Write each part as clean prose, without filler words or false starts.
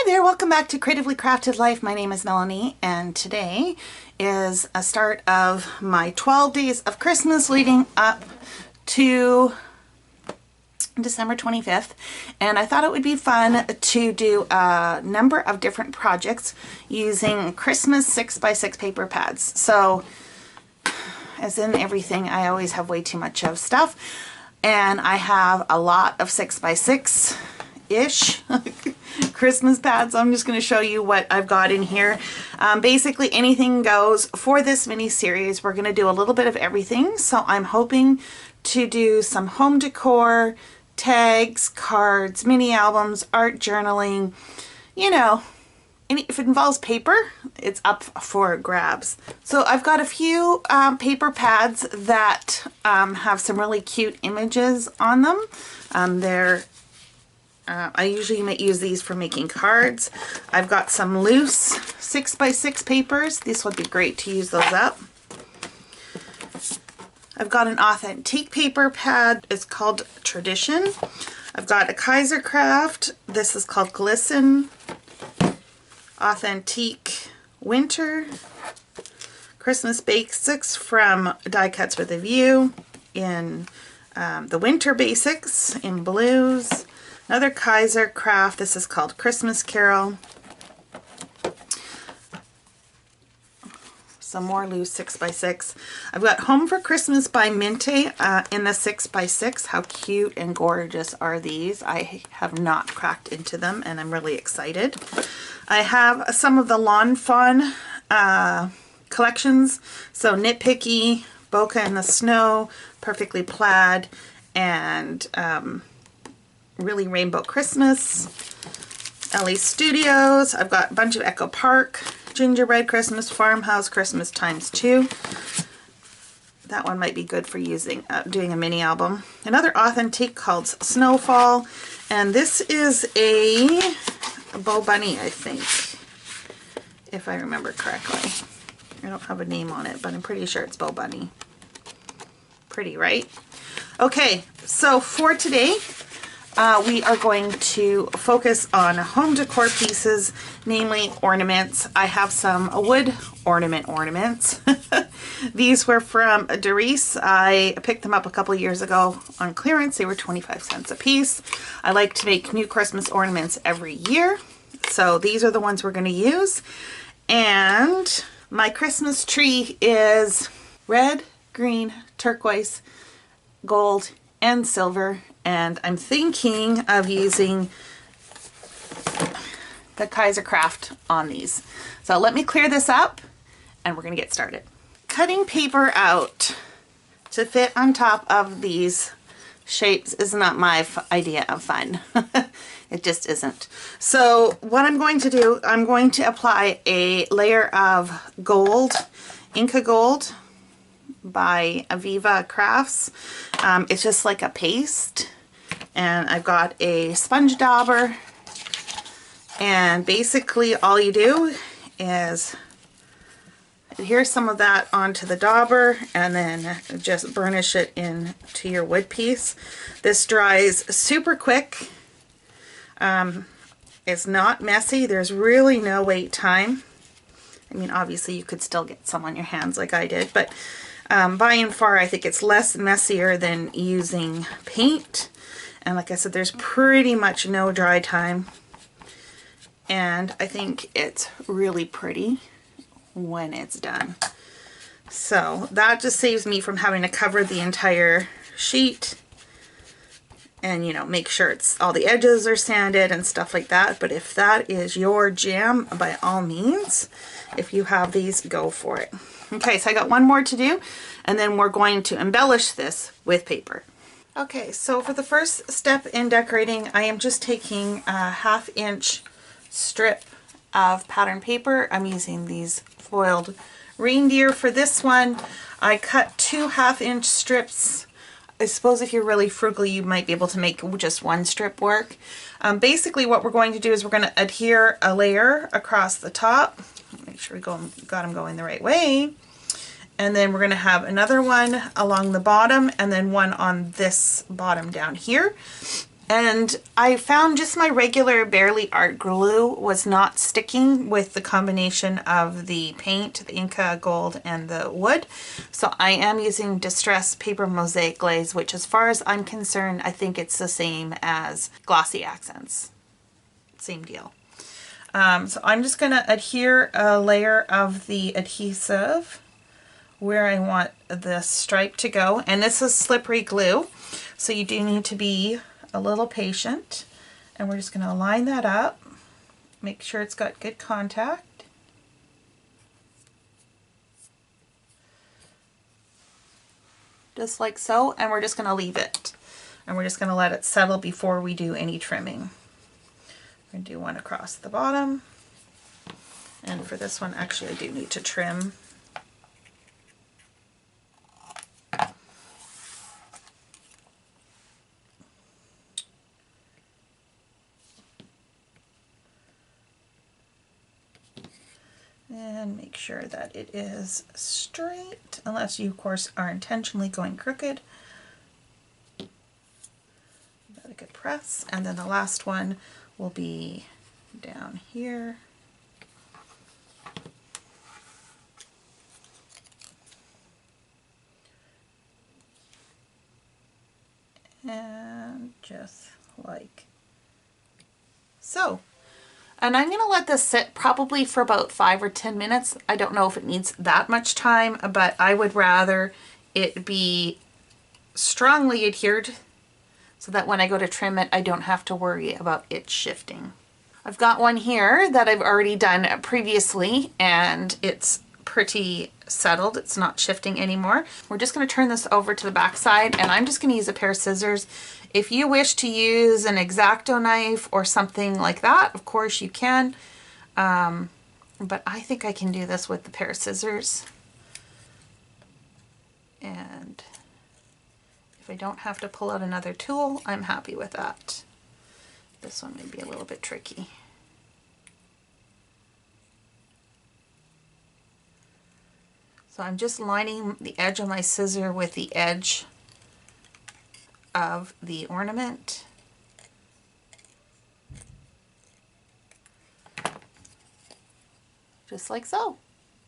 there, welcome back to Creatively Crafted Life. My name is Melanie and today is a start of my 12 days of Christmas leading up to December 25th, and I thought it would be fun to do a number of different projects using Christmas 6x6 paper pads. So as in everything, I always have way too much of stuff, and I have a lot of 6x6 ish Christmas pads. I'm just going to show you what I've got in here. Basically anything goes for this mini series. We're going to do a little bit of everything, so I'm hoping to do some home decor, tags, cards, mini albums, art journaling, you know, if it involves paper, it's up for grabs. So I've got a few paper pads that have some really cute images on them. I usually use these for making cards. I've got some loose 6x6 papers. These would be great to use those up. I've got an authentic paper pad. It's called Tradition. I've got a Kaiser Craft. This is called Glisten. Authentic Winter. Christmas Basics from Die Cuts with a View in the Winter Basics in blues. Another Kaiser Craft. This is called Christmas Carol. Some more loose 6x6. I've got Home for Christmas by Minte in the 6x6. How cute and gorgeous are these? I have not cracked into them and I'm really excited. I have some of the Lawn Fawn collections. So Nitpicky, Bokeh in the Snow, Perfectly Plaid, and Really Rainbow Christmas. LA Studios. I've got a bunch of Echo Park, Gingerbread Christmas, Farmhouse Christmas × 2. That one might be good for using doing a mini album. Another authentic called Snowfall, and this is a Bo Bunny, I think, if I remember correctly. I don't have a name on it, but I'm pretty sure it's Bo Bunny. Pretty, right? Okay, so for today, we are going to focus on home decor pieces, namely ornaments. I have some wood ornaments. These were from Doris. I picked them up a couple years ago on clearance. They were 25 cents a piece. I like to make new Christmas ornaments every year, so these are the ones we're going to use. And my Christmas tree is red, green, turquoise, gold, and silver. And I'm thinking of using the Kaiser Craft on these. So let me clear this up and we're gonna get started. Cutting paper out to fit on top of these shapes is not my idea of fun. It just isn't. So what I'm going to do, I'm going to apply a layer of gold, Inca Gold by Aviva Crafts. It's just like a paste. And I've got a sponge dauber, and basically all you do is adhere some of that onto the dauber and then just burnish it into your wood piece. This dries super quick. It's not messy. There's really no wait time. I mean, obviously you could still get some on your hands like I did, but by and far I think it's less messier than using paint. And like I said, there's pretty much no dry time. And I think it's really pretty when it's done. So that just saves me from having to cover the entire sheet and, you know, make sure it's all the edges are sanded and stuff like that. But if that is your jam, by all means, if you have these, go for it. Okay, so I got one more to do, and then we're going to embellish this with paper. Okay, so for the first step in decorating, I am just taking a 1/2 inch strip of pattern paper. I'm using these foiled reindeer for this one. I cut 2 1/2 inch strips. I suppose if you're really frugal, you might be able to make just one strip work. Basically what we're going to do is we're going to adhere a layer across the top. Make sure we got them going the right way. And then we're going to have another one along the bottom and then one on this bottom down here. And I found just my regular Barely Art glue was not sticking with the combination of the paint, the Inca Gold, and the wood. So I am using Distress Paper Mosaic Glaze, which as far as I'm concerned, I think it's the same as Glossy Accents. Same deal. So I'm just going to adhere a layer of the adhesive where I want the stripe to go. And this is slippery glue, so you do need to be a little patient. And we're just going to line that up, make sure it's got good contact. Just like so, and we're just going to leave it. And we're just going to let it settle before we do any trimming. We're going to do one across the bottom. And for this one, actually I do need to trim. And make sure that it is straight, unless you of course are intentionally going crooked. Got a good press. And then the last one will be down here. And just like so. And I'm going to let this sit probably for about 5 or 10 minutes. I don't know if it needs that much time, but I would rather it be strongly adhered so that when I go to trim it, I don't have to worry about it shifting. I've got one here that I've already done previously, and it's pretty settled. It's not shifting anymore. We're just going to turn this over to the back side, and I'm just going to use a pair of scissors. If you wish to use an X-Acto knife or something like that, of course you can. But I think I can do this with the pair of scissors. And if I don't have to pull out another tool, I'm happy with that. This one may be a little bit tricky. So I'm just lining the edge of my scissor with the edge of the ornament. Just like so.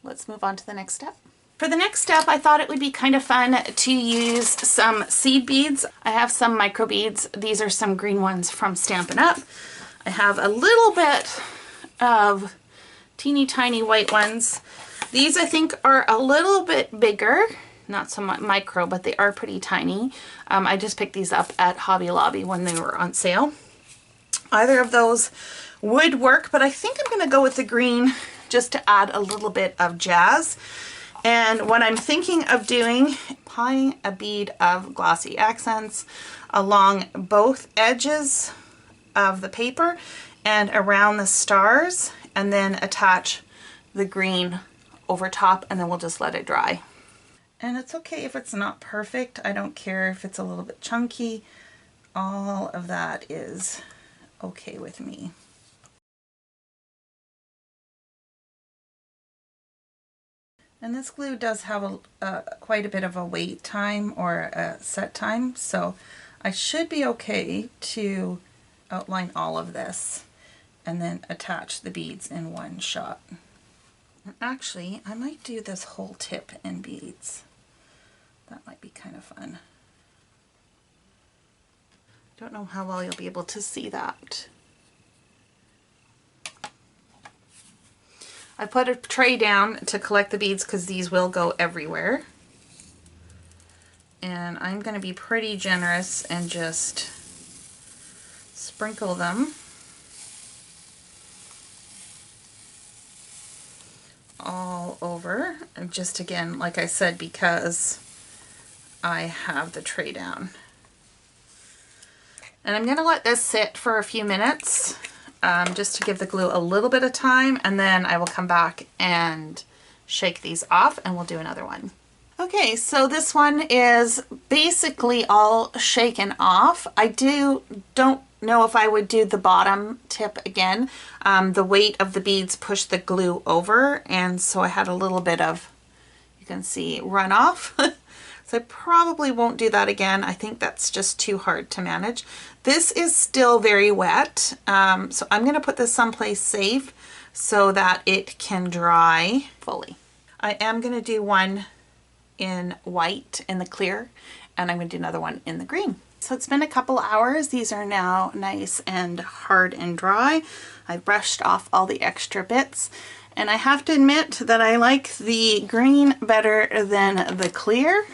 Let's move on to the next step. For the next step, I thought it would be kind of fun to use some seed beads. I have some micro beads. These are some green ones from Stampin' Up. I have a little bit of teeny tiny white ones. These I think are a little bit bigger. Not so much micro, but they are pretty tiny. I just picked these up at Hobby Lobby when they were on sale. Either of those would work, but I think I'm going to go with the green just to add a little bit of jazz. And what I'm thinking of doing, applying a bead of Glossy Accents along both edges of the paper and around the stars, and then attach the green over top, and then we'll just let it dry. And it's okay if it's not perfect. I don't care if it's a little bit chunky. All of that is okay with me. And this glue does have quite a bit of a wait time or a set time, so I should be okay to outline all of this and then attach the beads in one shot. Actually, I might do this whole tip in beads. That might be kind of fun. Don't know how well you'll be able to see that. I put a tray down to collect the beads because these will go everywhere. And I'm going to be pretty generous and just sprinkle them all over. And just again, like I said, because I have the tray down. And I'm going to let this sit for a few minutes just to give the glue a little bit of time, and then I will come back and shake these off and we'll do another one. Okay, so this one is basically all shaken off. I don't know if I would do the bottom tip again. The weight of the beads pushed the glue over, and so I had a little bit of, you can see, runoff. So I probably won't do that again. I think that's just too hard to manage. This is still very wet, so I'm going to put this someplace safe so that it can dry fully. I am going to do one in white in the clear, and I'm going to do another one in the green. So it's been a couple hours. These are now nice and hard and dry. I brushed off all the extra bits, and I have to admit that I like the green better than the clear.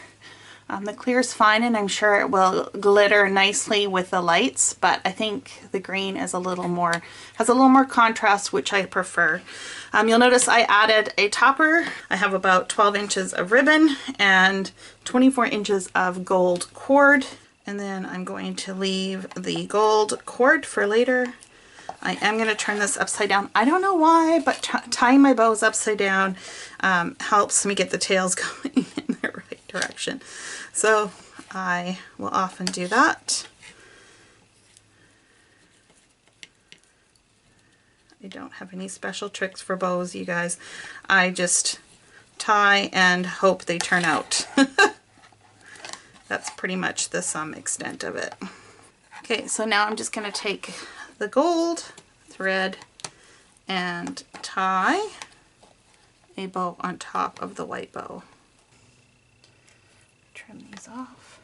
The clear is fine, and I'm sure it will glitter nicely with the lights, but I think the green is has a little more contrast, which I prefer. You'll notice I added a topper. I have about 12 inches of ribbon and 24 inches of gold cord, and then I'm going to leave the gold cord for later. I am going to turn this upside down. I don't know why, but tying my bows upside down helps me get the tails going in the right direction. So I will often do that. I don't have any special tricks for bows, you guys. I just tie and hope they turn out. That's pretty much the sum extent of it. Okay, so now I'm just going to take the gold thread and tie a bow on top of the white bow. Trim these off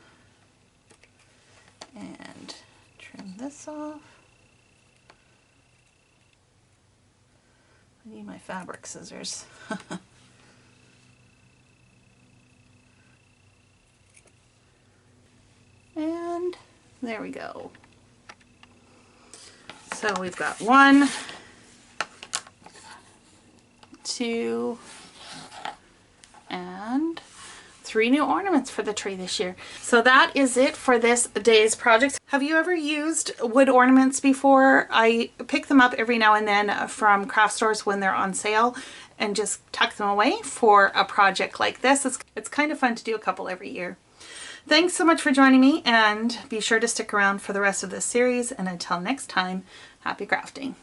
and trim this off. I need my fabric scissors. And there we go. So we've got 1, 2, and 3 new ornaments for the tree this year. So that is it for this day's project. Have you ever used wood ornaments before? I pick them up every now and then from craft stores when they're on sale and just tuck them away for a project like this. It's kind of fun to do a couple every year. Thanks so much for joining me, and be sure to stick around for the rest of this series, and until next time, happy crafting.